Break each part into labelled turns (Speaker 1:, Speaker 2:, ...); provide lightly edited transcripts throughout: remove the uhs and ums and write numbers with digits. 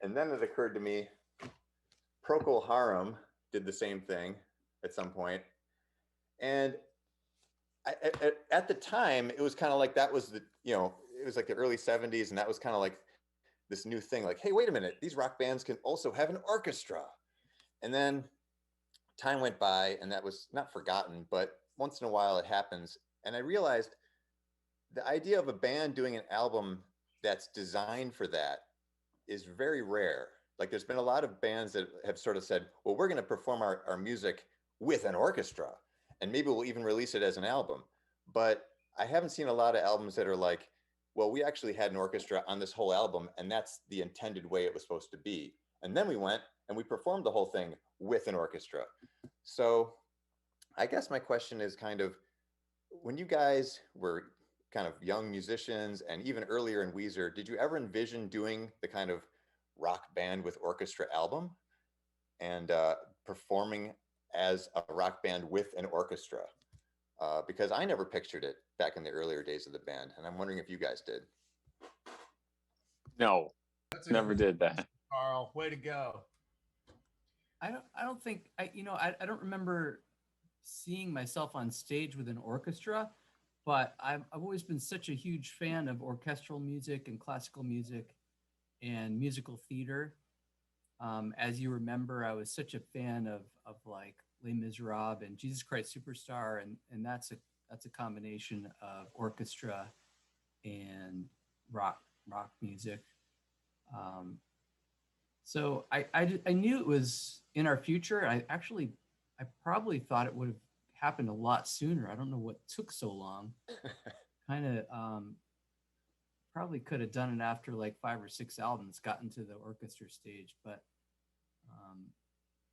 Speaker 1: And then it occurred to me, Procol Harum did the same thing at some point. And at the time, it was kind of like that was the, it was like the early 70s. And that was kind of like this new thing, like, hey, wait a minute, these rock bands can also have an orchestra. And then time went by and that was not forgotten, but once in a while it happens. And I realized the idea of a band doing an album that's designed for that is very rare. Like there's been a lot of bands that have sort of said, well, we're going to perform our music with an orchestra and maybe we'll even release it as an album. But I haven't seen a lot of albums that are like, well, we actually had an orchestra on this whole album and that's the intended way it was supposed to be. And then we went and we performed the whole thing with an orchestra. So I guess my question is kind of, when you guys were kind of young musicians and even earlier in Weezer, did you ever envision doing the kind of rock band with orchestra album and performing as a rock band with an orchestra? Because I never pictured it back in the earlier days of the band. And I'm wondering if you guys did.
Speaker 2: No, never did that.
Speaker 3: Carl, way to go.
Speaker 4: I don't think I don't remember seeing myself on stage with an orchestra, but I've always been such a huge fan of orchestral music and classical music and musical theater. As you remember, I was such a fan of like Les Miserables and Jesus Christ Superstar, and that's a combination of orchestra and rock music. So I knew it was in our future. I probably thought it would have happened a lot sooner. I don't know what took so long. Kind of probably could have done it after like 5 or 6 albums, gotten to the orchestra stage, but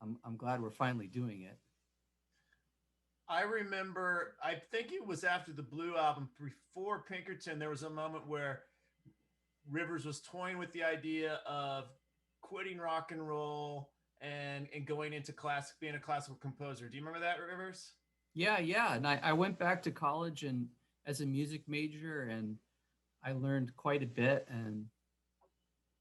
Speaker 4: I'm glad we're finally doing it.
Speaker 3: I remember, I think it was after the Blue album, before Pinkerton, there was a moment where Rivers was toying with the idea of quitting rock and roll and going into being a classical composer. Do you remember that, Rivers?
Speaker 4: Yeah. And I went back to college and as a music major, and I learned quite a bit, and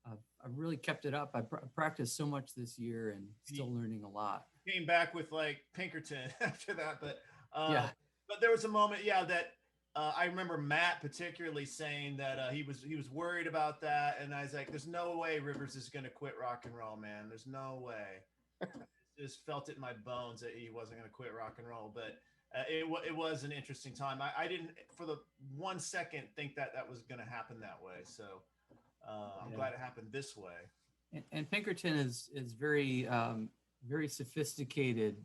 Speaker 4: I really kept it up. I practiced so much this year and still learning a lot.
Speaker 3: Came back with like Pinkerton after that, but
Speaker 4: yeah.
Speaker 3: But there was a moment, that I remember Matt particularly saying that he was worried about that, and I was like, "There's no way Rivers is going to quit rock and roll, man. There's no way." I just felt it in my bones that he wasn't going to quit rock and roll, but it was an interesting time. I didn't for the 1 second think that was going to happen that way. So I'm glad it happened this way.
Speaker 4: And Pinkerton is very very sophisticated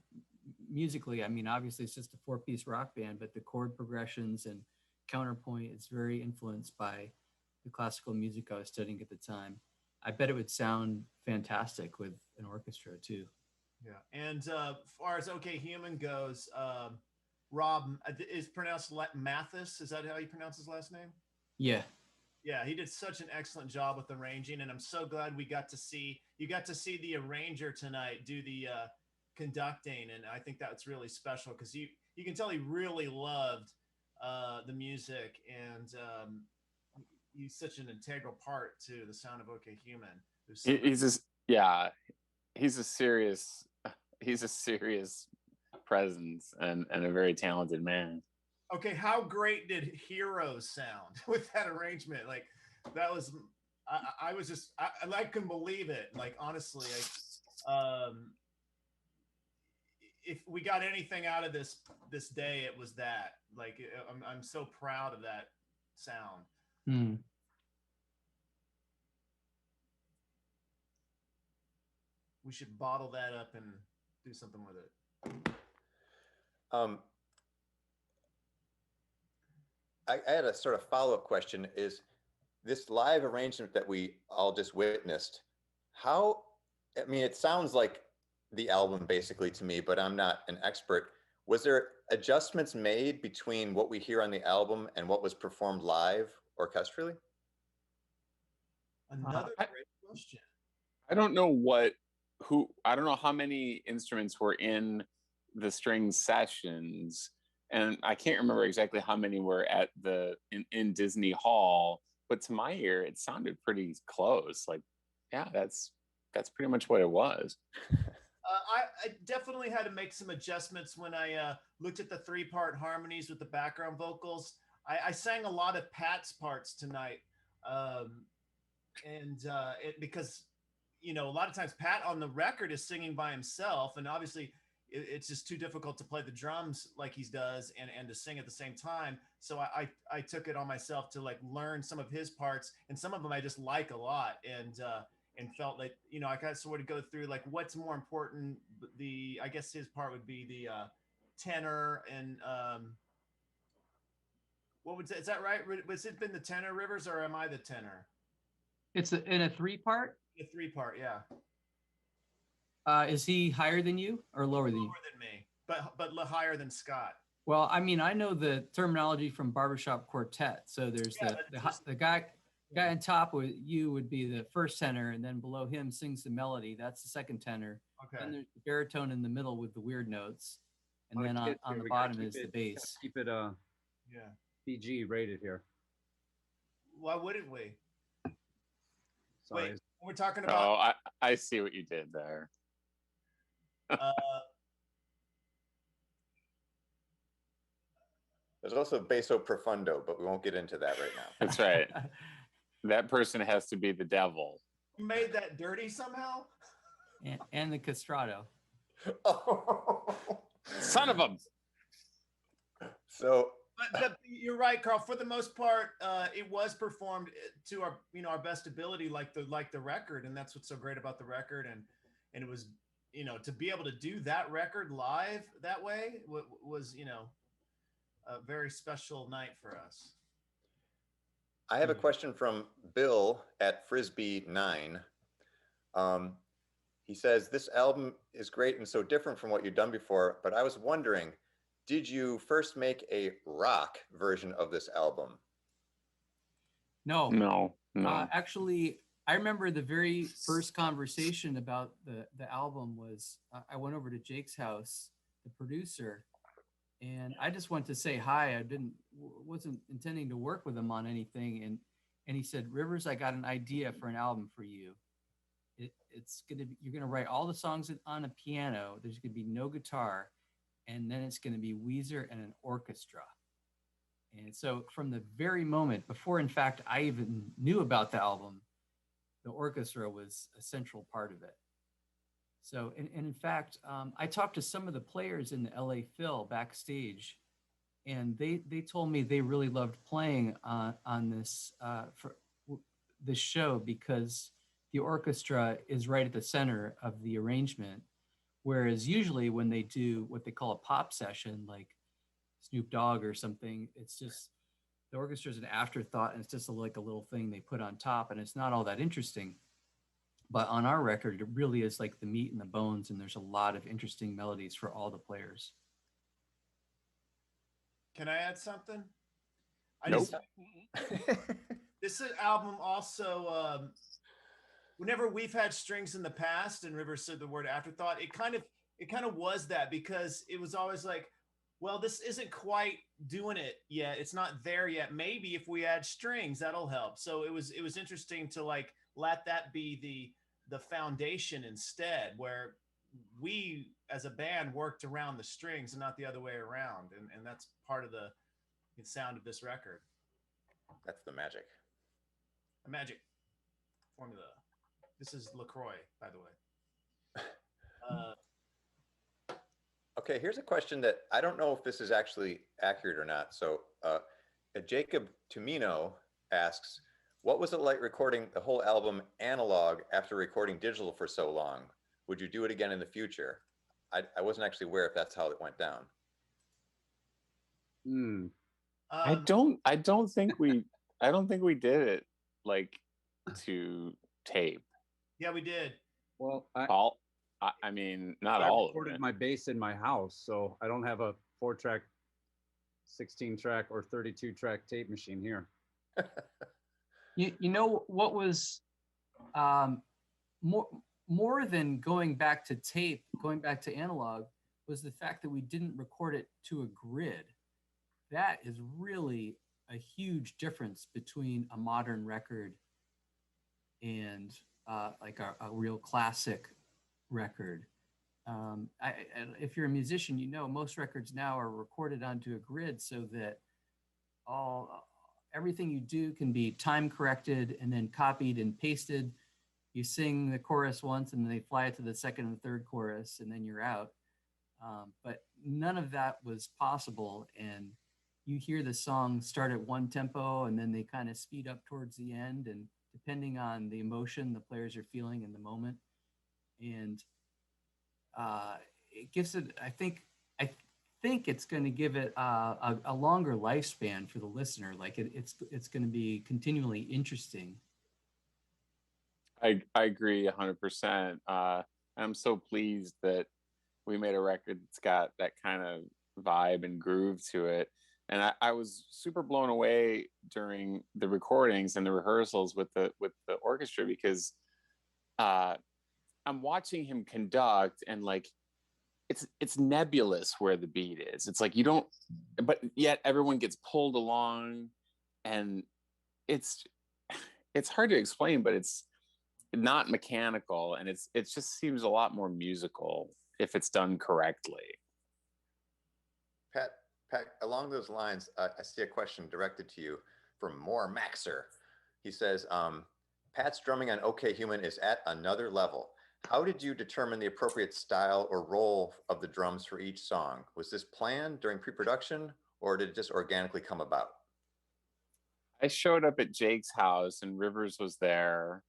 Speaker 4: musically. I mean, obviously it's just a 4-piece rock band, but the chord progressions and counterpoint is very influenced by the classical music I was studying at the time. I bet it would sound fantastic with an orchestra too.
Speaker 3: Yeah, and as far as OK Human goes, Rob is pronounced Mathis. Is that how you pronounce his last name?
Speaker 4: Yeah.
Speaker 3: Yeah, he did such an excellent job with arranging, and I'm so glad you got to see the arranger tonight do the conducting, and I think that's really special because you can tell he really loved the music, and he's such an integral part to the sound of OK Human.
Speaker 2: He's a serious presence and a very talented man.
Speaker 3: Okay, how great did Heroes sound with that arrangement? Like, that was, I couldn't believe it. Like, honestly, if we got anything out of this day, it was that. Like, I'm so proud of that sound.
Speaker 4: Mm.
Speaker 3: We should bottle that up and do something with it.
Speaker 1: I had a sort of follow-up question. Is this live arrangement that we all just witnessed, it sounds like the album basically to me, but I'm not an expert. Was there adjustments made between what we hear on the album and what was performed live orchestrally?
Speaker 3: Another great question.
Speaker 2: I don't know how many instruments were in the string sessions, and I can't remember exactly how many were at in Disney Hall, but to my ear, it sounded pretty close. Like yeah, that's pretty much what it was.
Speaker 3: I definitely had to make some adjustments when I looked at the 3-part harmonies with the background vocals. I sang a lot of Pat's parts tonight, um, and because a lot of times Pat on the record is singing by himself, and obviously it's just too difficult to play the drums like he does and to sing at the same time. So I took it on myself to like learn some of his parts, and some of them I just like a lot, and felt like I kind of sort of go through like what's more important. I guess his part would be the tenor and what would is that right? Was it been the tenor, Rivers, or am I the tenor?
Speaker 4: It's in a 3-part.
Speaker 3: The 3-part, yeah.
Speaker 4: Is he higher than you or lower than you?
Speaker 3: Lower than me, but higher than Scott.
Speaker 4: Well, I mean, I know the terminology from barbershop quartet. So there's the guy on top with you would be the first tenor, and then below him sings the melody. That's the second tenor.
Speaker 3: Okay.
Speaker 4: And there's the baritone in the middle with the weird notes, and then on the bottom is the bass.
Speaker 5: Keep it PG rated here.
Speaker 3: Why wouldn't we?
Speaker 5: Sorry.
Speaker 3: Wait, we're talking about.
Speaker 2: Oh, I see what you did there.
Speaker 1: There's also basso profundo, but we won't get into that right now.
Speaker 2: That's right. That person has to be the devil.
Speaker 3: You made that dirty somehow.
Speaker 4: And the castrato.
Speaker 2: Son of a.
Speaker 1: So.
Speaker 3: But you're right, Carl. For the most part, it was performed to our our best ability, like the record, and that's what's so great about the record. And it was to be able to do that record live that way was a very special night for us.
Speaker 1: I have a question from Bill at Frisbee9. He says, this album is great and so different from what you've done before, but I was wondering, did you first make a rock version of this album?
Speaker 4: No. Actually, I remember the very first conversation about the album was I went over to Jake's house, the producer, and I just went to say hi. I wasn't intending to work with him on anything, and he said, "Rivers, I got an idea for an album for you. You're gonna write all the songs on a piano. There's gonna be no guitar, and then it's gonna be Weezer and an orchestra." And so from the very moment before, in fact, I even knew about the album, the orchestra was a central part of it. So, and in fact, I talked to some of the players in the LA Phil backstage, and they told me they really loved playing on this for this show because the orchestra is right at the center of the arrangement. Whereas usually when they do what they call a pop session, like Snoop Dogg or something, it's just the orchestra is an afterthought, and it's just like a little thing they put on top, and it's not all that interesting. But on our record, it really is like the meat and the bones, and there's a lot of interesting melodies for all the players.
Speaker 3: Can I add something?
Speaker 2: Nope.
Speaker 3: This album also, whenever we've had strings in the past, and Rivers said the word afterthought, it kind of was that, because it was always like, well, this isn't quite doing it yet. It's not there yet. Maybe if we add strings, that'll help. So it was interesting to like let that be the foundation instead, where we as a band worked around the strings and not the other way around. And that's part of the sound of this record.
Speaker 1: That's the magic.
Speaker 3: The magic formula. This is LaCroix, by the way.
Speaker 1: Okay, here's a question that I don't know if this is actually accurate or not. So Jacob Tumino asks, what was it like recording the whole album analog after recording digital for so long? Would you do it again in the future? I wasn't actually aware if that's how it went down.
Speaker 2: I don't think we did it like to tape.
Speaker 3: Yeah, we did.
Speaker 5: Well,
Speaker 2: I mean, not
Speaker 5: I
Speaker 2: all of
Speaker 5: recorded
Speaker 2: it.
Speaker 5: my bass in my house, so I don't have a 4-track, 16-track, or 32-track tape machine here.
Speaker 4: You know what was more than going back to tape, going back to analog, was the fact that we didn't record it to a grid. That is really a huge difference between a modern record and like a real classic record. If you're a musician, you know most records now are recorded onto a grid so that everything you do can be time corrected and then copied and pasted. You sing the chorus once and then they fly it to the second and third chorus and then you're out. But none of that was possible. And you hear the song start at one tempo and then they kind of speed up towards the end. And depending on the emotion the players are feeling in the moment. And it gives it, I think it's going to give it a longer lifespan for the listener. Like it's going to be continually interesting.
Speaker 2: I agree 100%. I'm so pleased that we made a record that's got that kind of vibe and groove to it. And I was super blown away during the recordings and the rehearsals with the orchestra because I'm watching him conduct and like it's nebulous where the beat is. It's like you don't, but yet everyone gets pulled along, and it's hard to explain, but it's not mechanical, and it just seems a lot more musical if it's done correctly.
Speaker 1: Pat, along those lines, I see a question directed to you from Moore Maxer. He says, Pat's drumming on OK Human is at another level. How did you determine the appropriate style or role of the drums for each song? Was this planned during pre-production, or did it just organically come about?
Speaker 2: I showed up at Jake's house and Rivers was there.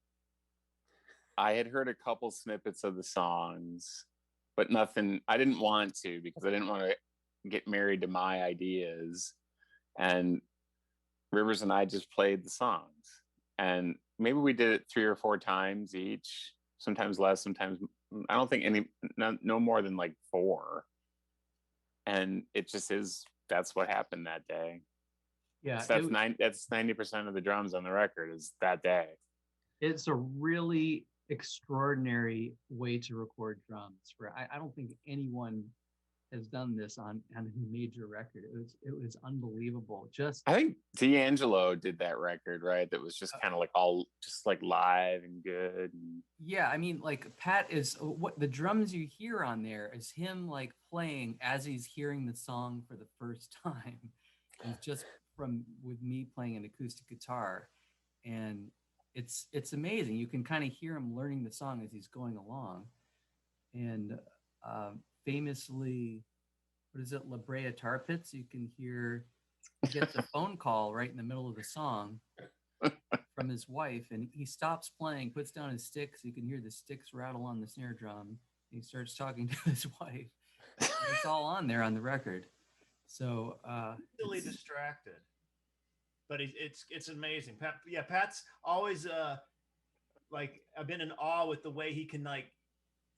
Speaker 2: I had heard a couple snippets of the songs, but nothing. I didn't want to because I didn't want to get married to my ideas. And Rivers and I just played the songs. And maybe we did it 3 or 4 times each, sometimes less, sometimes I don't think no more than like 4. And it just is, that's what happened that day.
Speaker 4: Yeah,
Speaker 2: So that's 90% of the drums on the record is that day.
Speaker 4: It's a really extraordinary way to record drums. I don't think anyone has done this on a major record. It was unbelievable.
Speaker 2: I think D'Angelo did that record, right? That was just kind of like all just like live and good.
Speaker 4: Yeah, I mean, like Pat is what the drums you hear on there is him like playing as he's hearing the song for the first time. It's just with me playing an acoustic guitar, and it's amazing. You can kind of hear him learning the song as he's going along, and famously, what is it, La Brea Tar Pits? You can hear he gets a phone call right in the middle of the song from his wife, and he stops playing, puts down his sticks. You can hear the sticks rattle on the snare drum. He starts talking to his wife. It's all on there on the record. So
Speaker 3: really distracted, but it's amazing. Pat's always like I've been in awe with the way he can like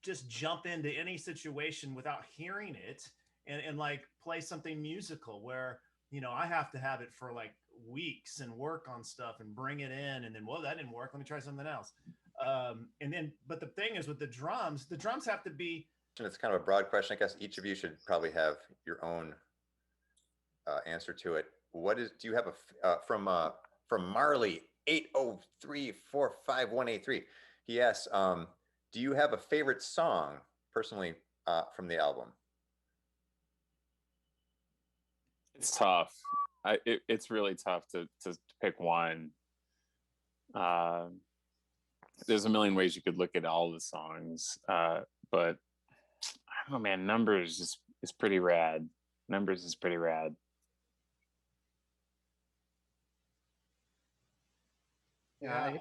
Speaker 3: just jump into any situation without hearing it and like play something musical where, you know, I have to have it for like weeks and work on stuff and bring it in, and then, well, that didn't work, let me try something else. And then, but the thing is with the drums have to be.
Speaker 1: It's kind of a broad question. I guess each of you should probably have your own answer to it. Do you have from Marley 803458183? He asks, do you have a favorite song personally from the album?
Speaker 2: It's tough. It's really tough to pick one. There's a million ways you could look at all the songs, but I don't know, man. Numbers is pretty rad. Numbers is pretty rad.
Speaker 5: Yeah,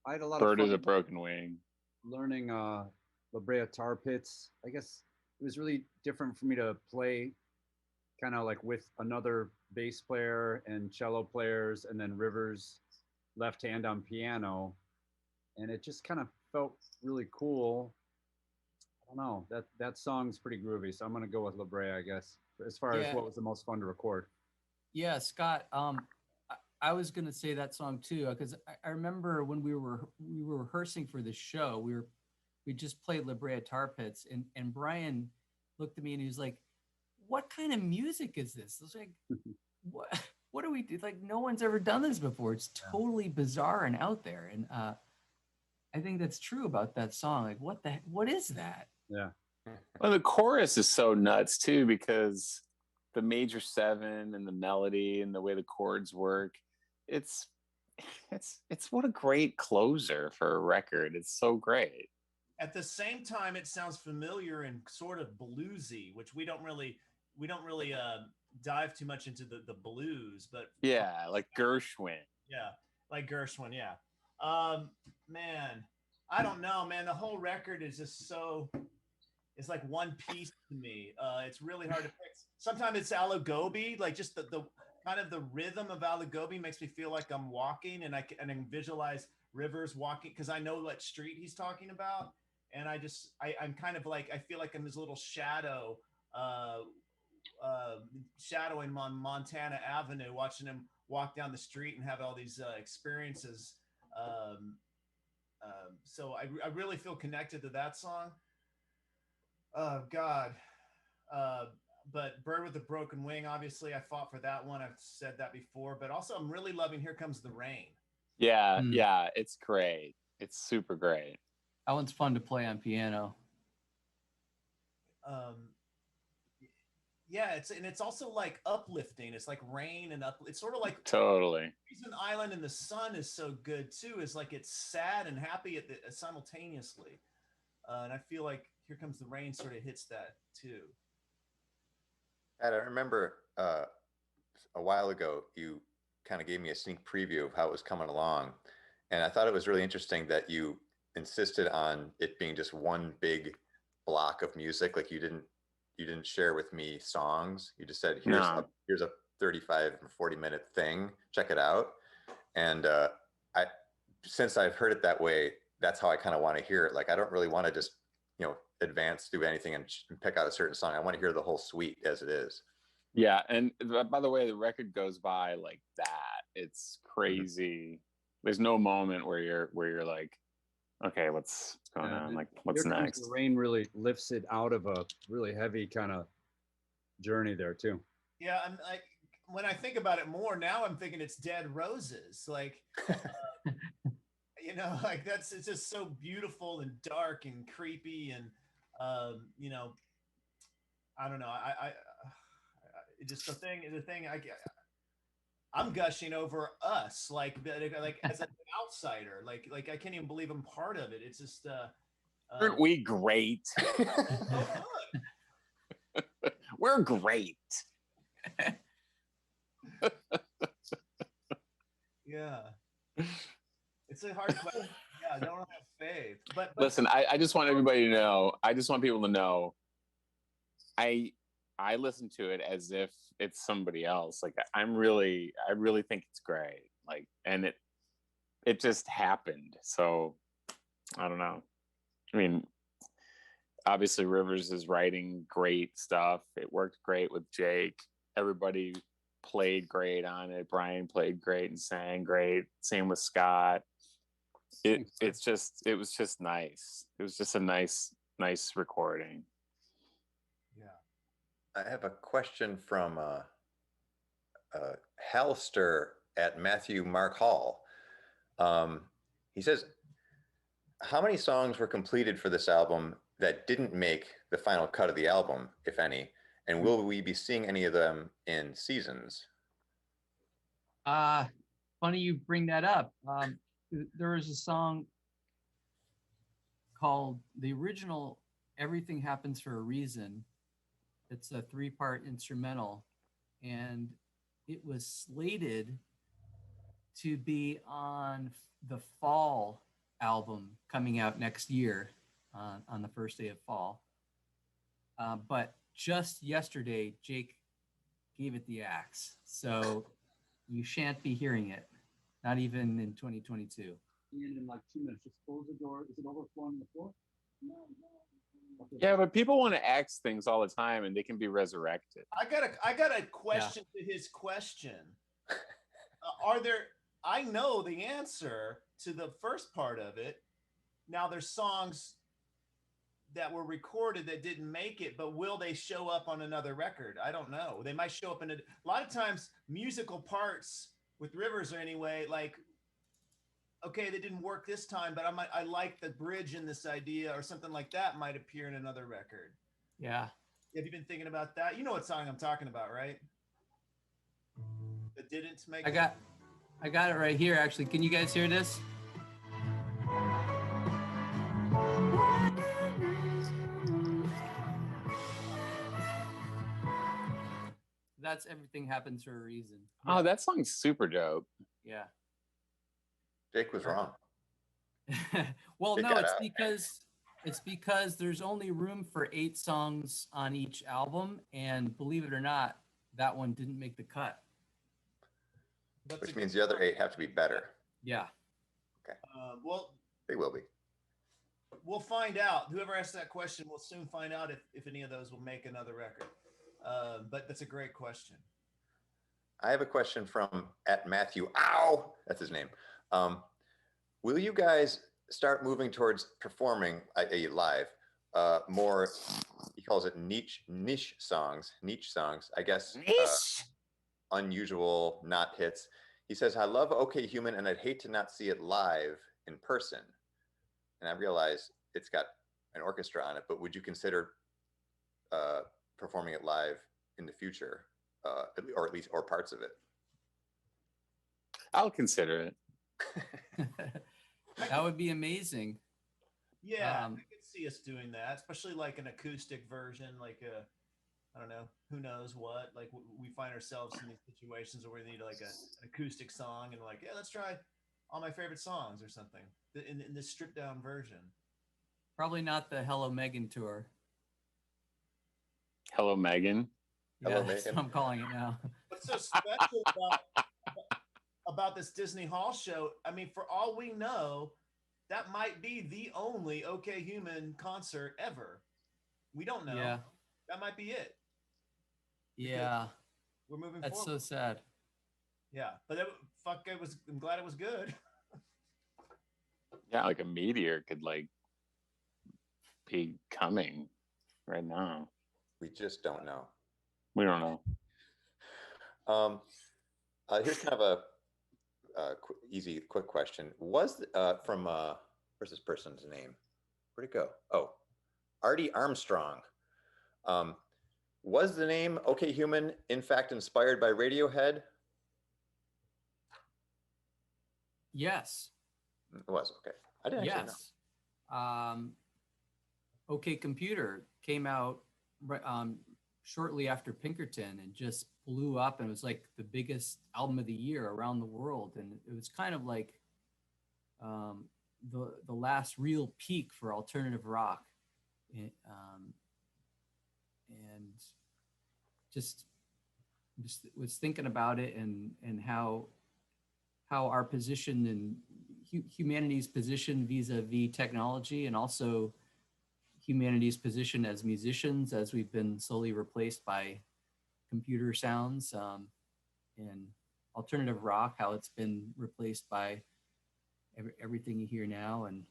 Speaker 5: I had a lot
Speaker 2: Bird
Speaker 5: of
Speaker 2: is
Speaker 5: fun
Speaker 2: a broken wing.
Speaker 5: learning La Brea Tar Pits. I guess it was really different for me to play kind of like with another bass player and cello players, and then Rivers left hand on piano, and it just kind of felt really cool. I don't know, that song's pretty groovy, so I'm gonna go with La Brea, I guess, as far as what was the most fun to record.
Speaker 4: Yeah, Scott, I was gonna say that song too, because I remember when we were rehearsing for the show, we just played La Brea Tar Pits, and Brian looked at me and he was like, "What kind of music is this?" I was like, what do we do? Like, no one's ever done this before. It's totally bizarre and out there. And I think that's true about that song. Like, what is that?
Speaker 5: Yeah.
Speaker 2: Well, the chorus is so nuts too because the major seven and the melody and the way the chords work, it's it's what a great closer for a record. It's so great.
Speaker 3: At the same time, it sounds familiar and sort of bluesy, which we don't really dive too much into the blues, but
Speaker 2: Yeah, like Gershwin.
Speaker 3: yeah, like Gershwin, yeah. Man, I don't know, man. The whole record is just so it's like one piece to me. It's really hard to pick. Sometimes it's Alagobi, like just the kind of the rhythm of Alagobi makes me feel like I'm walking, and I can visualize Rivers walking because I know what street he's talking about, and I'm kind of like I feel like I'm his little shadow, uh, shadowing him on Montana Avenue, watching him walk down the street and have all these experiences. Um, so I really feel connected to that song. Oh God. Uh, but Bird with a Broken Wing, obviously, I fought for that one. I've said that before, but also I'm really loving Here Comes the Rain.
Speaker 2: Yeah,
Speaker 4: Hmm.
Speaker 2: yeah, it's great. It's super great.
Speaker 4: That one's fun to play on piano.
Speaker 3: Yeah, it's also like uplifting. It's like rain and up. It's sort of like
Speaker 2: Totally.
Speaker 3: Reason Island in the Sun is so good too. Is like it's sad and happy simultaneously, and I feel like Here Comes the Rain sort of hits that too.
Speaker 1: And I remember a while ago, you kind of gave me a sneak preview of how it was coming along. And I thought it was really interesting that you insisted on it being just one big block of music. Like you didn't share with me songs. You just said, here's a 35 or 40-minute thing. Check it out. And I since I've heard it that way, that's how I kind of want to hear it. Like I don't really want to just, advance through anything and pick out a certain song. I want to hear the whole suite as it is.
Speaker 2: Yeah, and by the way, the record goes by like that. It's crazy. Mm-hmm. There's no moment where you're like, okay, what's going on? Like, what's
Speaker 5: Here
Speaker 2: next?
Speaker 5: Comes the Rain really lifts it out of a really heavy kind of journey there too.
Speaker 3: Yeah, I'm like when I think about it more now, I'm thinking it's Dead Roses. Like, like it's just so beautiful and dark and creepy and I don't know. I just the thing I'm gushing over us like as an outsider, like I can't even believe I'm part of it. It's just
Speaker 2: aren't we great? We're great.
Speaker 3: Yeah, it's a hard question. Yeah, I don't have faith. But
Speaker 2: listen, I just want everybody to know. I just want people to know. I listen to it as if it's somebody else. Like I really think it's great. Like, and it just happened. So I don't know. I mean, obviously Rivers is writing great stuff. It worked great with Jake. Everybody played great on it. Brian played great and sang great. Same with Scott. It was just nice. It was just a nice recording.
Speaker 1: I have a question from Halster at Matthew Mark Hall. He says, how many songs were completed for this album that didn't make the final cut of the album, if any? And will we be seeing any of them in seasons?
Speaker 4: Funny you bring that up. There is a song called the original Everything Happens for a Reason. It's a 3-part instrumental, and it was slated to be on the fall album coming out next year on the first day of fall. But just yesterday, Jake gave it the axe. So you shan't be hearing it, not even in 2022.
Speaker 5: In like 2 minutes, just close the door. Is it overflowing on the floor? No.
Speaker 2: Okay. Yeah, but people want to axe things all the time, and they can be resurrected.
Speaker 3: I got a question to his question. I know the answer to the first part of it. Now there's songs that were recorded that didn't make it, but will they show up on another record? I don't know. They might show up in a lot of times musical parts with Rivers or anyway, like okay, that didn't work this time, but I like the bridge in this idea, or something like that might appear in another record.
Speaker 4: Yeah.
Speaker 3: Have you been thinking about that? You know what song I'm talking about, right? That didn't make.
Speaker 4: I got it right here. Actually, can you guys hear this? That's Everything Happens for a Reason.
Speaker 2: Oh, that song's super dope.
Speaker 4: Yeah.
Speaker 1: Jake was wrong.
Speaker 4: Well,
Speaker 1: It
Speaker 4: no,
Speaker 1: got
Speaker 4: it's because there's only room for 8 songs on each album, and believe it or not, that one didn't make the cut.
Speaker 1: Which means the other 8 have to be better.
Speaker 4: Yeah.
Speaker 3: Well,
Speaker 1: They will be.
Speaker 3: we'll find out. Whoever asked that question, we'll soon find out if any of those will make another record. But that's a great question.
Speaker 1: I have a question from @Matthew. Ow, that's his name. Will you guys start moving towards performing live more? He calls it niche songs. I guess. Unusual, not hits. He says, "I love OK Human, and I'd hate to not see it live in person." And I realize it's got an orchestra on it, but would you consider performing it live in the future, or at least parts of it?
Speaker 2: I'll consider it.
Speaker 4: That would be amazing.
Speaker 3: Yeah, I could see us doing that, especially like an acoustic version, like I don't know, who knows what. Like we find ourselves in these situations where we need like an acoustic song, and like, yeah, let's try all my favorite songs or something in this stripped down version.
Speaker 4: Probably not the Hello Megan tour.
Speaker 2: Hello, Megan.
Speaker 4: Yeah,
Speaker 1: Hello,
Speaker 4: that's
Speaker 1: Megan.
Speaker 4: what I'm calling it now.
Speaker 3: What's so special about this Disney Hall show? I mean, for all we know, that might be the only OK Human concert ever. We don't know.
Speaker 4: Yeah.
Speaker 3: That might be it.
Speaker 4: Yeah.
Speaker 3: We're moving
Speaker 4: That's
Speaker 3: forward.
Speaker 4: so sad.
Speaker 3: Yeah, but I'm glad it was good.
Speaker 2: Yeah, like a meteor could like be coming right now.
Speaker 1: We just don't know.
Speaker 2: We don't know.
Speaker 1: Here's kind of a easy, quick question. Was from where's this person's name? Where'd it go? Oh, Artie Armstrong. Was the name OK Human in fact inspired by Radiohead?
Speaker 4: Yes.
Speaker 1: It was. Okay. I didn't actually know.
Speaker 4: Yes. OK Computer came out shortly after Pinkerton and just blew up, and it was like the biggest album of the year around the world. And it was kind of like the last real peak for alternative rock. And just was thinking about it and how our position and humanity's position vis-a-vis technology, and also humanity's position as musicians, as we've been slowly replaced by computer sounds, and alternative rock, how it's been replaced by everything you hear now. And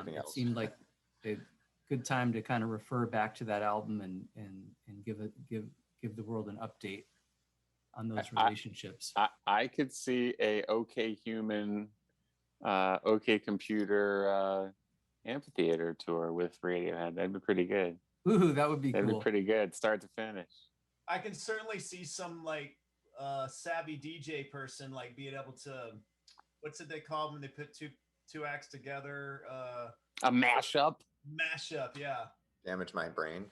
Speaker 4: it seemed like a good time to kind of refer back to that album and give the world an update on those relationships.
Speaker 2: I could see a OK Human, OK Computer amphitheater tour with Radiohead. That'd be pretty good.
Speaker 4: Ooh, that would be
Speaker 2: That'd
Speaker 4: cool.
Speaker 2: be pretty good, start to finish.
Speaker 3: I can certainly see some like savvy DJ person like being able to, what's it they call when they put two acts together?
Speaker 2: A mashup.
Speaker 3: Mashup, yeah.
Speaker 1: Damage my brain.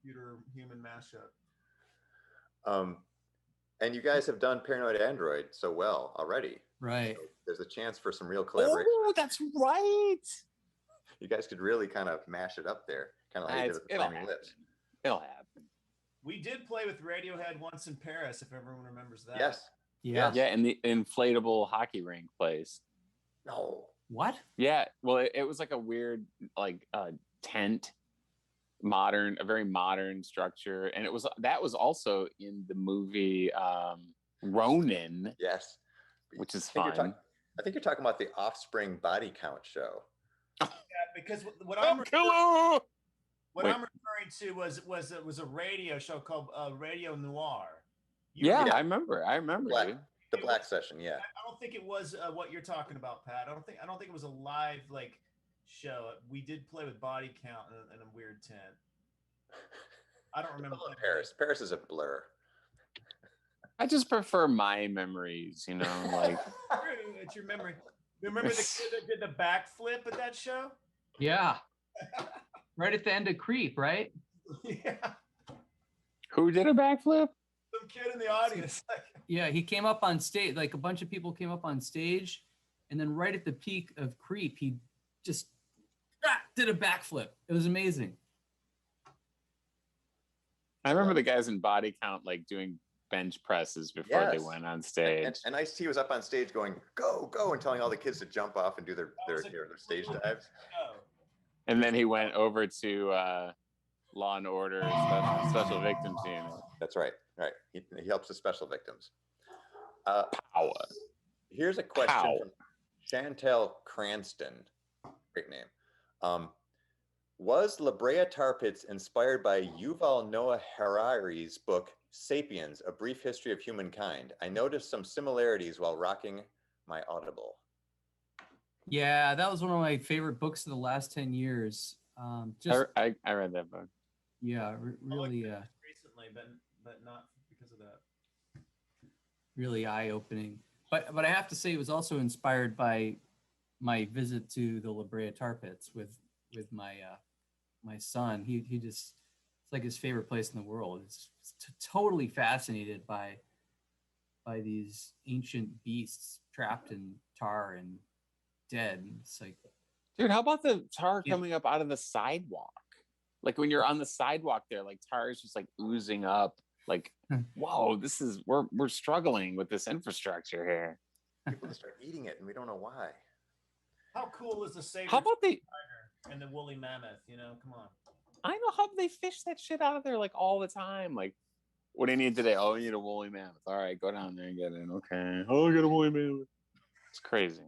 Speaker 3: Computer human mashup.
Speaker 1: And you guys have done Paranoid Android so well already.
Speaker 4: Right.
Speaker 1: So there's a chance for some real collaboration.
Speaker 2: Oh, that's right.
Speaker 1: You guys could really kind of mash it up there, kind of like you did with the Flaming Lips.
Speaker 2: It'll happen.
Speaker 3: We did play with Radiohead once in Paris, if everyone remembers that.
Speaker 1: Yes.
Speaker 4: Yeah.
Speaker 2: Yeah, in the inflatable hockey rink place.
Speaker 1: No.
Speaker 4: What?
Speaker 2: Yeah, well, it was like a weird, like tent, a very modern structure, and that was also in the movie Ronin.
Speaker 1: Yes.
Speaker 2: Which is
Speaker 1: I think
Speaker 2: fun.
Speaker 1: I think you're talking about the Offspring Body Count show.
Speaker 3: Yeah, because what I'm referring to was a radio show called Radio Noir.
Speaker 2: Yeah, I remember.
Speaker 1: Black.
Speaker 2: Dude.
Speaker 1: The Black Session, yeah.
Speaker 3: I don't think it was what you're talking about, Pat. I don't think it was a live like show. We did play with body count in a weird tent. I don't remember.
Speaker 1: Paris. Paris is a blur.
Speaker 2: I just prefer my memories, like.
Speaker 3: It's your memory. Remember the kid that did the backflip at that show?
Speaker 4: Yeah. Right at the end of Creep, right?
Speaker 3: Yeah.
Speaker 2: Who did a backflip?
Speaker 3: Some kid in the audience.
Speaker 4: Yeah, he came up on stage. Like a bunch of people came up on stage, and then right at the peak of Creep, he just did a backflip. It was amazing.
Speaker 2: I remember the guys in body count like doing bench presses before they went on stage.
Speaker 1: And Ice-T was up on stage going, go, go, and telling all the kids to jump off and do their stage dives.
Speaker 2: And then he went over to Law and Order Special Victims Unit.
Speaker 1: That's right. Right. He helps the special victims.
Speaker 2: Power.
Speaker 1: Here's a question from Chantel Cranston. Great name. Was La Brea Tar Pits inspired by Yuval Noah Harari's book, Sapiens, A Brief History of Humankind? I noticed some similarities while rocking my Audible.
Speaker 4: Yeah, that was one of my favorite books of the last 10 years.
Speaker 2: I read that book.
Speaker 4: Yeah, really.
Speaker 3: Recently, but not because of that.
Speaker 4: Really eye-opening. But I have to say, it was also inspired by my visit to the La Brea Tar Pits with my my son. He just, it's like his favorite place in the world. It's totally fascinated by these ancient beasts trapped in tar and dead. It's like,
Speaker 2: dude, how about the tar coming up out of the sidewalk? Like when you're on the sidewalk there, like tar is just like oozing up. Like, whoa, we're struggling with this infrastructure here.
Speaker 1: People start eating it and we don't know why.
Speaker 3: How cool is the saber?
Speaker 2: How about they
Speaker 3: and the woolly mammoth? Come on.
Speaker 2: I know how they fish that shit out of there like all the time. Like, what do you need today? Oh, you need a woolly mammoth. All right, go down there and get it. Okay. Oh, I got a woolly mammoth. It's crazy.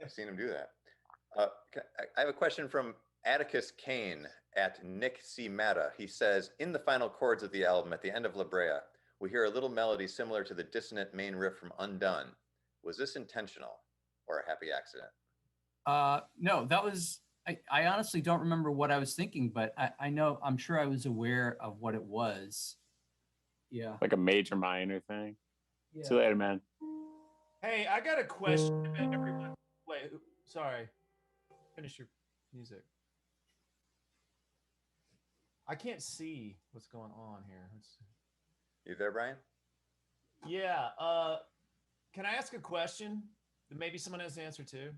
Speaker 1: I've seen him do that. I have a question from Atticus Kane at Nick C. Matta. He says, in the final chords of the album, at the end of La Brea, we hear a little melody similar to the dissonant main riff from Undone. Was this intentional or a happy accident?
Speaker 4: No, that was, I honestly don't remember what I was thinking, but I'm sure I was aware of what it was. Yeah.
Speaker 2: Like a major minor thing.
Speaker 4: Yeah.
Speaker 2: See you later, man.
Speaker 3: Hey, I got a question, everyone. Wait, sorry. Finish your music. I can't see what's going on here.
Speaker 1: You there, Brian?
Speaker 3: Yeah. Can I ask a question that maybe someone has the answer to?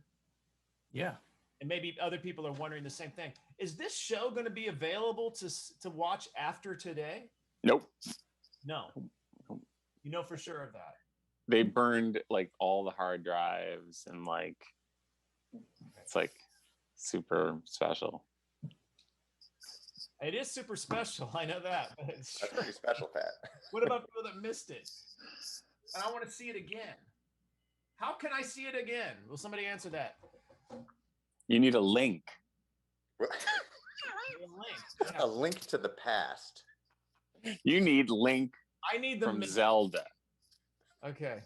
Speaker 4: Yeah.
Speaker 3: And maybe other people are wondering the same thing. Is this show going to be available to watch after today?
Speaker 2: Nope.
Speaker 3: No. You know for sure of that.
Speaker 2: They burned like all the hard drives and like it's like super special.
Speaker 3: It is super special. I know that. But
Speaker 1: That's pretty special, Pat.
Speaker 3: What about people that missed it? And I want to see it again. How can I see it again? Will somebody answer that?
Speaker 2: You need a link.
Speaker 1: A link to the past.
Speaker 2: You need Link
Speaker 3: I need the
Speaker 2: from Zelda.
Speaker 3: Okay.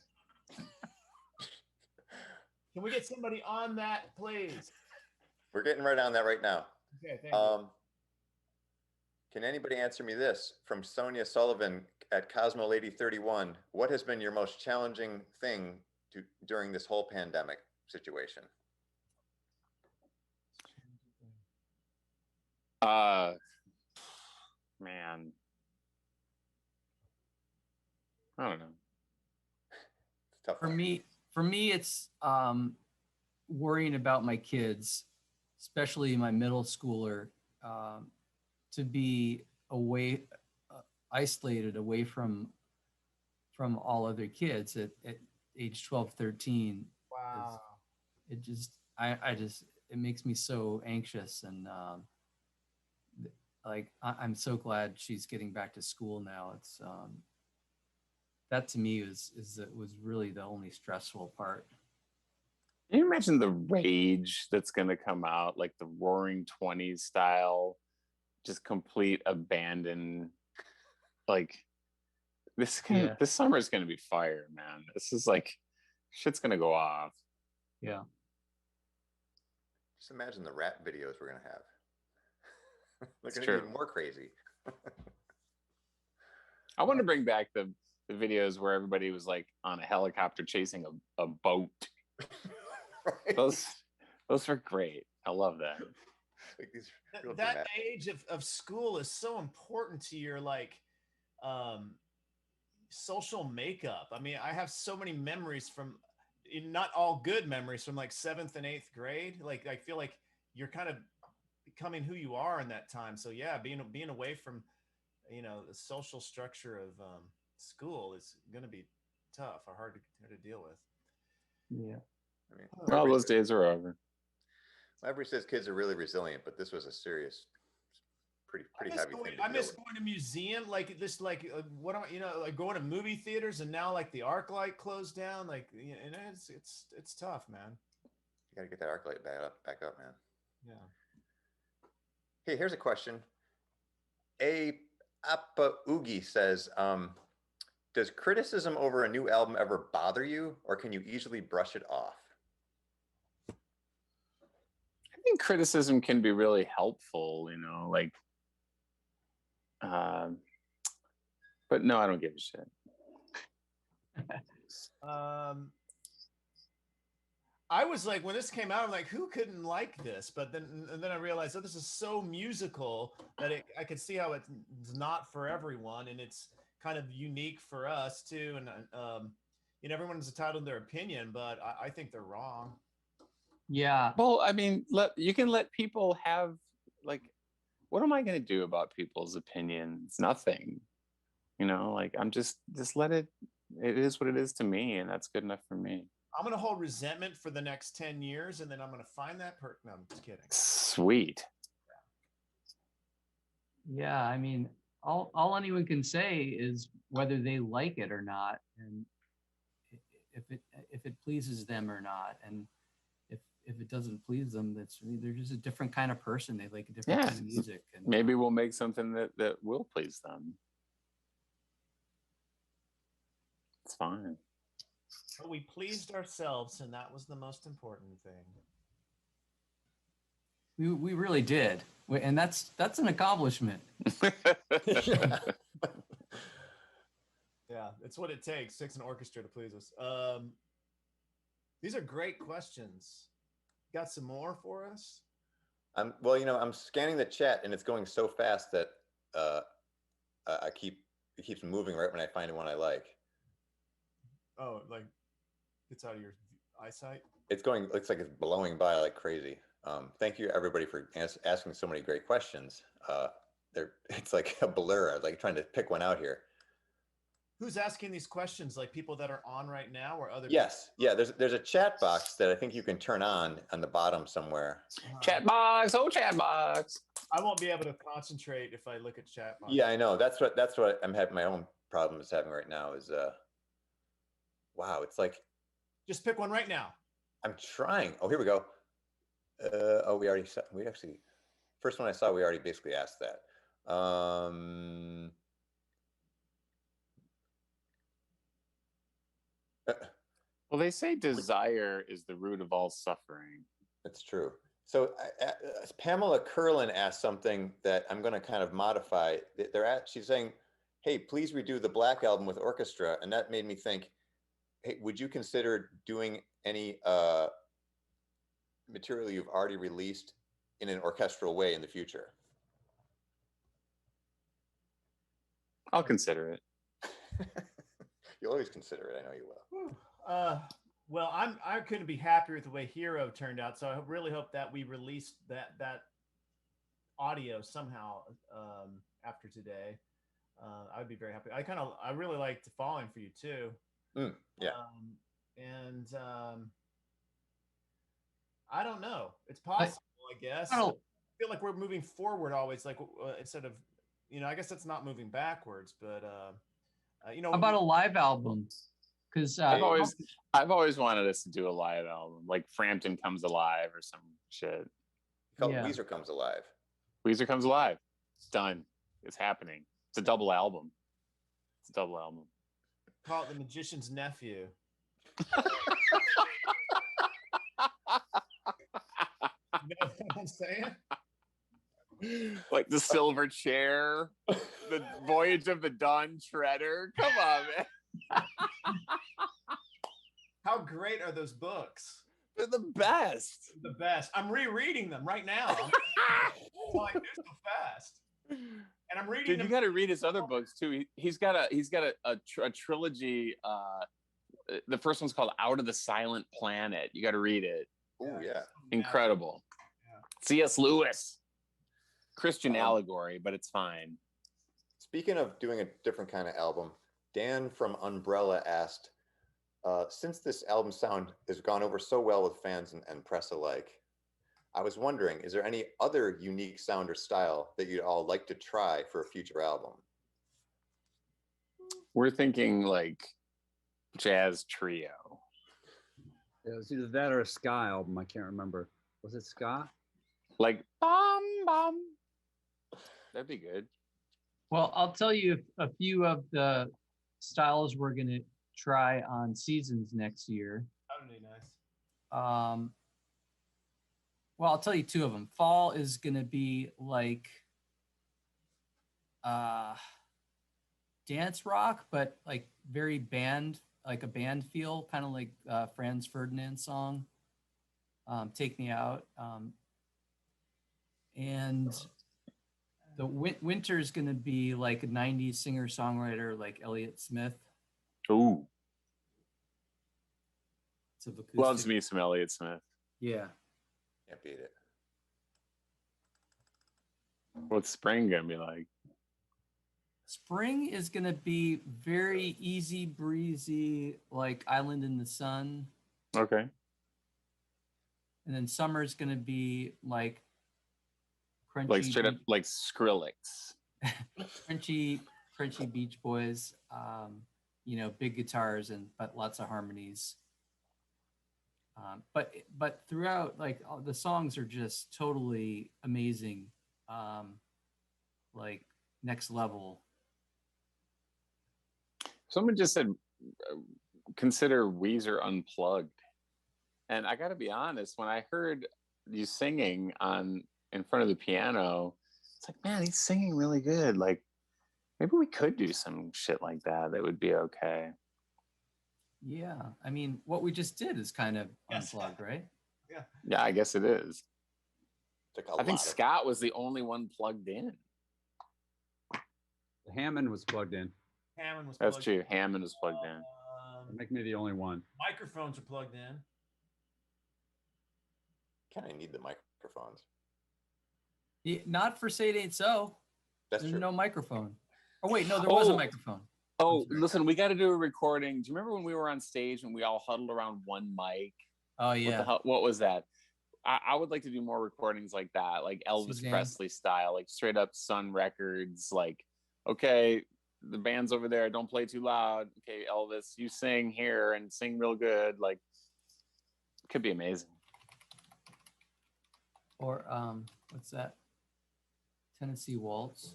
Speaker 3: Can we get somebody on that, please?
Speaker 1: We're getting right on that right now.
Speaker 3: Okay, thank you.
Speaker 1: Can anybody answer me this? From Sonia Sullivan at Cosmo Lady 31. What has been your most challenging thing during this whole pandemic situation?
Speaker 2: Man. I don't know.
Speaker 1: It's tough.
Speaker 4: For me, it's worrying about my kids, especially my middle schooler, to be away, isolated away from all other kids at age 12, 13.
Speaker 3: Wow.
Speaker 4: It just, it makes me so anxious. And I'm so glad she's getting back to school now. It's, that to me was really the only stressful part.
Speaker 2: Can you imagine the rage that's going to come out, like the Roaring 20s style, just complete abandon, like This summer is gonna be fire, man. This is like shit's gonna go off.
Speaker 4: Yeah.
Speaker 1: Just imagine the rap videos we're gonna have. They're
Speaker 2: It's
Speaker 1: gonna
Speaker 2: true.
Speaker 1: be even more crazy.
Speaker 2: I want to bring back the videos where everybody was like on a helicopter chasing a boat.
Speaker 1: Right?
Speaker 2: Those were great. I love that.
Speaker 1: Like these real
Speaker 3: That
Speaker 1: dramatic-
Speaker 3: age of school is so important to your social makeup. I mean, I have so many memories from, not all good memories, from like 7th and 8th grade. Like I feel like you're kind of becoming who you are in that time. So yeah, being away from, the social structure of school is going to be tough or hard to deal with.
Speaker 4: Yeah.
Speaker 1: I mean,
Speaker 2: Well, those days are over.
Speaker 1: everybody says kids are really resilient, but this was a serious, pretty heavy thing to
Speaker 3: I
Speaker 1: deal
Speaker 3: miss
Speaker 1: with.
Speaker 3: going to museum, like this, like what am I, like going to movie theaters, and now like the ArcLight closed down, like, and it's tough, man.
Speaker 1: You got to get that arc light back up, man.
Speaker 3: Yeah.
Speaker 1: Hey, here's a question. Appa Oogie says, does criticism over a new album ever bother you, or can you easily brush it off?
Speaker 2: I think criticism can be really helpful, like, but no, I don't give a shit.
Speaker 3: I was like, when this came out, I'm like, who couldn't like this? But then I realized, this is so musical that I could see how it's not for everyone, and it's kind of unique for us too. And everyone's entitled to their opinion, but I think they're wrong.
Speaker 4: Yeah.
Speaker 2: Well, I mean, you can let people have, like, what am I going to do about people's opinions? Nothing. Like, I'm just let it is what it is to me, and that's good enough for me.
Speaker 3: I'm going to hold resentment for the next 10 years, and then I'm going to find that person. No, I'm just kidding.
Speaker 2: Sweet.
Speaker 4: Yeah. I mean, all anyone can say is whether they like it or not, and if it pleases them or not. And if it doesn't please them, they're just a different kind of person. They like a different kind of music. And
Speaker 2: maybe we'll make something that will please them. It's fine.
Speaker 3: But we pleased ourselves, and that was the most important thing.
Speaker 4: we really did, and that's an accomplishment.
Speaker 3: Yeah, it's what it takes. Takes an orchestra to please us. These are great questions. Got some more for us?
Speaker 1: Well, I'm scanning the chat, and it's going so fast that it keeps moving right when I find one I like.
Speaker 3: Oh, like it's out of your eyesight?
Speaker 1: Looks like it's blowing by like crazy. Thank you everybody for asking so many great questions. It's like a blur. I was like trying to pick one out here.
Speaker 3: Who's asking these questions? Like people that are on right now, or other?
Speaker 1: Yes, yeah. There's a chat box that I think you can turn on the bottom somewhere.
Speaker 2: Chat box, chat box.
Speaker 3: I won't be able to concentrate if I look at chat box.
Speaker 1: Yeah, I know. That's what I'm having my own problems having right now. Is wow, it's like.
Speaker 3: Just pick one right now.
Speaker 1: I'm trying. Oh, here we go. We actually, first one I saw, we already basically asked that.
Speaker 2: Well, they say desire is the root of all suffering.
Speaker 1: That's true. So Pamela Curlin asked something that I'm going to kind of modify. She's saying, hey, please redo the Black Album with orchestra. And that made me think, hey, would you consider doing any material you've already released in an orchestral way in the future?
Speaker 2: I'll consider it.
Speaker 1: You'll always consider it. I know you will.
Speaker 3: Well, I couldn't be happier with the way Hero turned out. So I really hope that we released that audio somehow after today. I would be very happy. I really liked Falling for You too.
Speaker 1: Yeah.
Speaker 3: I don't know. It's possible, I guess. I feel like we're moving forward always, like instead of, I guess that's not moving backwards, but
Speaker 4: How about a live album? Because
Speaker 2: I've always wanted us to do a live album, like Frampton Comes Alive or some shit.
Speaker 1: Called Weezer Comes Alive.
Speaker 2: Weezer Comes Alive. It's done. It's happening. It's a double album. It's a double album.
Speaker 3: Call it The Magician's Nephew. You know what I'm saying?
Speaker 2: Like the Silver Chair, the Voyage of the Dawn Treader. Come on, man.
Speaker 3: How great are those books?
Speaker 2: They're the best.
Speaker 3: The best. I'm rereading them right now. Why do so fast? And I'm reading
Speaker 2: Dude,
Speaker 3: them.
Speaker 2: you got to read his other books too. He's got a trilogy. The first one's called Out of the Silent Planet. You got to read it.
Speaker 1: Oh yeah.
Speaker 2: Incredible.
Speaker 3: Yeah.
Speaker 2: C.S. Lewis. Christian allegory, but it's fine.
Speaker 1: Speaking of doing a different kind of album, Dan from Umbrella asked, since this album sound has gone over so well with fans and press alike, I was wondering, is there any other unique sound or style that you'd all like to try for a future album?
Speaker 2: We're thinking like jazz trio.
Speaker 5: It was either that or a ska album. I can't remember. Was it ska?
Speaker 2: Like bum bum. That'd be good.
Speaker 4: Well, I'll tell you a few of the styles we're going to try on Seasons next year.
Speaker 3: That would be nice.
Speaker 4: Well, I'll tell you two of them. Fall is going to be like dance rock, but like very band, like a band feel, kind of like Franz Ferdinand song, Take Me Out. And the winter is going to be like a 90s singer-songwriter like Elliott Smith.
Speaker 2: Ooh. Loves
Speaker 4: Acoustic.
Speaker 2: me some Elliott Smith.
Speaker 4: Yeah.
Speaker 1: Can't beat it.
Speaker 2: What's spring gonna be like?
Speaker 4: Spring is going to be very easy breezy, like Island in the Sun.
Speaker 2: Okay.
Speaker 4: And then summer is going to be like crunchy,
Speaker 2: Like straight up like Skrillex.
Speaker 4: crunchy Beach Boys. Big guitars but lots of harmonies. But throughout, like the songs are just totally amazing, like next level.
Speaker 2: Someone just said, consider Weezer unplugged. And I got to be honest, when I heard you singing in front of the piano, it's like, man, he's singing really good. Like, maybe we could do some shit like that. That would be okay.
Speaker 4: Yeah, I mean, what we just did is kind of unplugged, right?
Speaker 3: Yeah.
Speaker 2: Yeah, I guess it is. I think
Speaker 1: Lot of-
Speaker 2: Scott was the only one plugged in.
Speaker 5: Hammond was plugged in.
Speaker 3: Hammond was
Speaker 2: That's
Speaker 3: plugged
Speaker 2: true. Hammond was plugged in.
Speaker 5: Make me the only one.
Speaker 3: Microphones are plugged in.
Speaker 1: Kind of need the microphones.
Speaker 4: Yeah, not for Say It Ain't So.
Speaker 1: That's
Speaker 4: There's
Speaker 1: true.
Speaker 4: no microphone. Oh wait, no, there was a
Speaker 2: Oh.
Speaker 4: microphone.
Speaker 2: Oh, listen, we got to do a recording. Do you remember when we were on stage and we all huddled around one mic?
Speaker 4: Oh
Speaker 2: What the
Speaker 4: yeah.
Speaker 2: hell? What was that? I would like to do more recordings like that, like Elvis
Speaker 4: Suzanne.
Speaker 2: Presley style, like straight up Sun Records. Like, okay, the band's over there. Don't play too loud. Okay, Elvis, you sing here and sing real good. Like, could be amazing.
Speaker 4: Or what's that? Tennessee Waltz.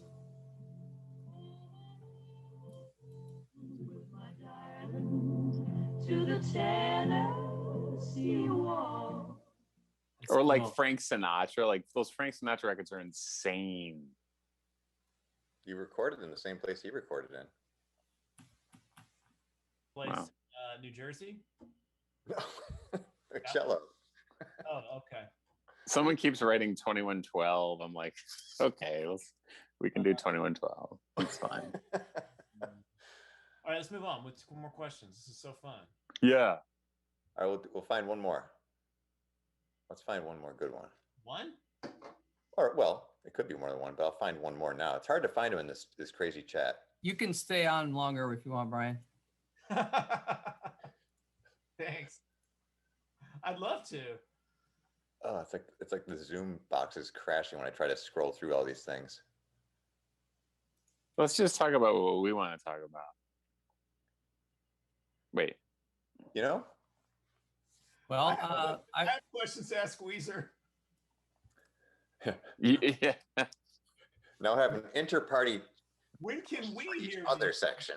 Speaker 6: To the Tennessee Waltz.
Speaker 4: It's
Speaker 2: Or like
Speaker 4: cool.
Speaker 2: Frank Sinatra. Like those Frank Sinatra records are insane.
Speaker 1: You recorded in the same place he recorded in.
Speaker 3: Place,
Speaker 2: Wow.
Speaker 3: New Jersey.
Speaker 1: Cello.
Speaker 3: Oh, okay.
Speaker 2: Someone keeps writing 2112. I'm like, okay, we can do 2112. It's fine.
Speaker 3: All right, let's move on with more questions. This is so fun.
Speaker 2: Yeah.
Speaker 1: All right, we'll find one more. Let's find one more good one.
Speaker 3: One?
Speaker 1: Or, well, it could be more than one, but I'll find one more now. It's hard to find them in this crazy chat.
Speaker 4: You can stay on longer if you want, Brian.
Speaker 3: Thanks. I'd love to.
Speaker 1: Oh, it's like the Zoom box is crashing when I try to scroll through all these things.
Speaker 2: Let's just talk about what we want to talk about. Wait.
Speaker 1: You know?
Speaker 4: Well,
Speaker 3: I have questions to ask Weezer.
Speaker 2: Yeah.
Speaker 1: Now I have an inter-party
Speaker 3: When can we hear
Speaker 1: other
Speaker 3: these-
Speaker 1: section.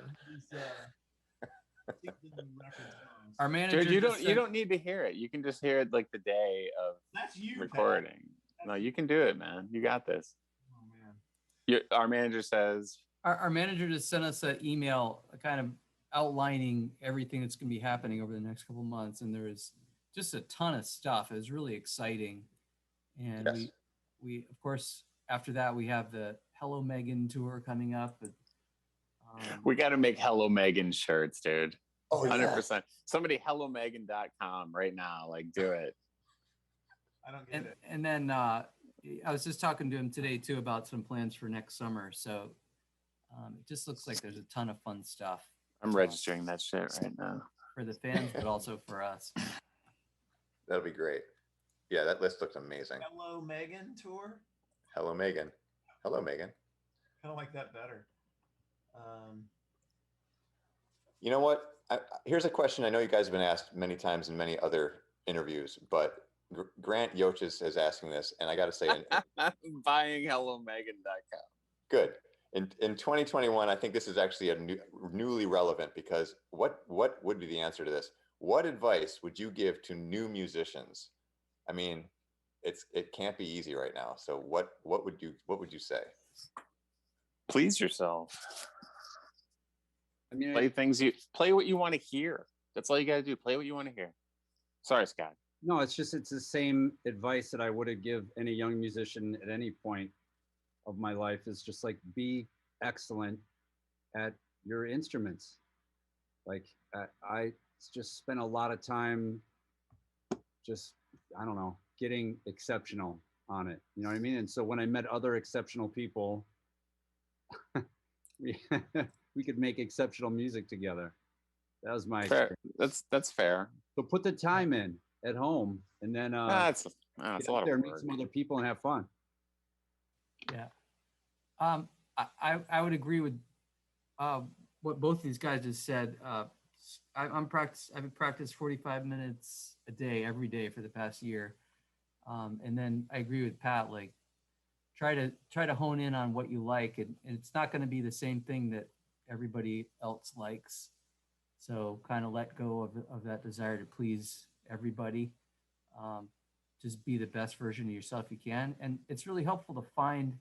Speaker 3: these, record songs?
Speaker 4: Our manager.
Speaker 2: Dude, you
Speaker 4: just
Speaker 2: don't need to hear it. You can just hear it like the day of
Speaker 3: That's you, Pat.
Speaker 2: recording. No, you can do it, man. You got this.
Speaker 3: Oh man.
Speaker 2: Our manager says,
Speaker 4: Our manager just sent us an email, kind of outlining everything that's going to be happening over the next couple of months, and there is just a ton of stuff. It was really exciting, and
Speaker 1: Yes.
Speaker 4: we of course after that we have the Hello Megan tour coming up.
Speaker 2: we got to make Hello Megan shirts, dude.
Speaker 1: Oh,
Speaker 2: 100%. Somebody hellomegan.com right now. Like, do it.
Speaker 3: I don't get it.
Speaker 4: And then I was just talking to him today too about some plans for next summer. So it just looks like there's a ton of fun stuff.
Speaker 2: I'm registering that shit right now.
Speaker 4: For the fans, but also for us.
Speaker 1: That'll be great. Yeah, that list looks amazing.
Speaker 3: Hello Megan tour.
Speaker 1: Hello, Megan. Hello, Megan.
Speaker 3: Kind of like that better.
Speaker 1: You know what? Here's a question I know you guys have been asked many times in many other interviews, but Grant Yoches is asking this, and I got to say,
Speaker 2: Buying hellomegan.com.
Speaker 1: good. In 2021, I think this is actually a newly relevant, because what would be the answer to this? What advice would you give to new musicians? I mean, it can't be easy right now. So what would you say?
Speaker 2: Please yourself.
Speaker 5: I mean,
Speaker 2: Play what you want to hear. That's all you got to do. Play what you want to hear. Sorry, Scott.
Speaker 5: no, it's the same advice that I would give any young musician at any point of my life, is just like, be excellent at your instruments. Like I just spent a lot of time just, I don't know, getting exceptional on it. You know what I mean? And so when I met other exceptional people, we could make exceptional music together. That was my
Speaker 2: Fair.
Speaker 5: experience.
Speaker 2: That's fair.
Speaker 5: So put the time in at home, and then
Speaker 2: It's
Speaker 5: get
Speaker 2: a lot
Speaker 5: out there
Speaker 2: of
Speaker 5: and meet
Speaker 2: work.
Speaker 5: some other people and have fun.
Speaker 4: Yeah. I would agree with what both these guys just said. I've practiced 45 minutes a day every day for the past year. And then I agree with Pat, like try to hone in on what you like, and it's not going to be the same thing that everybody else likes. So kind of let go of that desire to please everybody. Just be the best version of yourself you can. And it's really helpful to find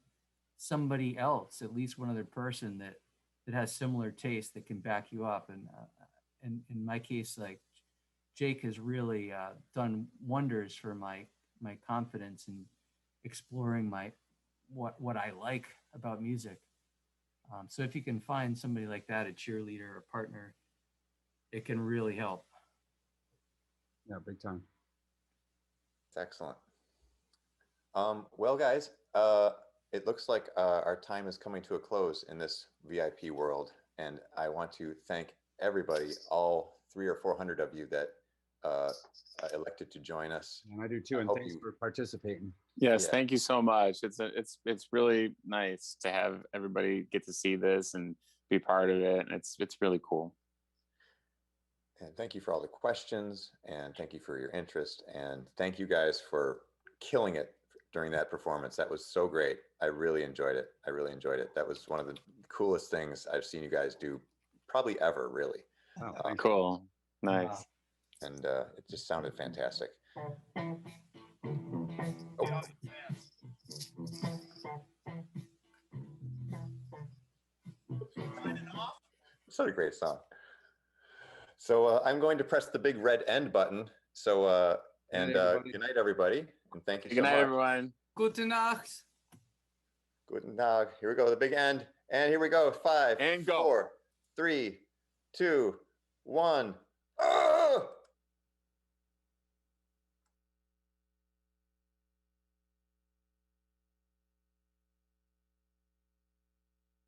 Speaker 4: somebody else, at least one other person that has similar taste that can back you up. And in my case, like Jake has really done wonders for my confidence in exploring what I like about music. So if you can find somebody like that, a cheerleader, a partner, it can really help.
Speaker 5: Yeah, big time.
Speaker 1: It's excellent. Well, guys, it looks like our time is coming to a close in this VIP world, and I want to thank everybody, all 300 or 400 of you that elected to join us.
Speaker 5: And I do too. And
Speaker 1: hope
Speaker 5: thanks
Speaker 1: you-
Speaker 5: for participating.
Speaker 2: Yes,
Speaker 1: Yeah.
Speaker 2: thank you so much. It's really nice to have everybody get to see this and be part of it. It's really cool.
Speaker 1: And thank you for all the questions, and thank you for your interest, and thank you guys for killing it during that performance. That was so great. I really enjoyed it. That was one of the coolest things I've seen you guys do probably ever, really.
Speaker 5: Oh, thanks.
Speaker 2: Cool. Nice.
Speaker 1: And it just sounded fantastic.
Speaker 3: Signing off.
Speaker 1: Such a great song. So I'm going to press the big red end button. So
Speaker 5: Good night, everybody.
Speaker 1: good night, everybody, and thank you so
Speaker 2: Good night,
Speaker 1: much.
Speaker 2: everyone.
Speaker 4: Gute Nacht.
Speaker 1: Guten Tag. Here we go, the big end, and here we go. 5,
Speaker 2: And go.
Speaker 1: 4, 3, 2, 1.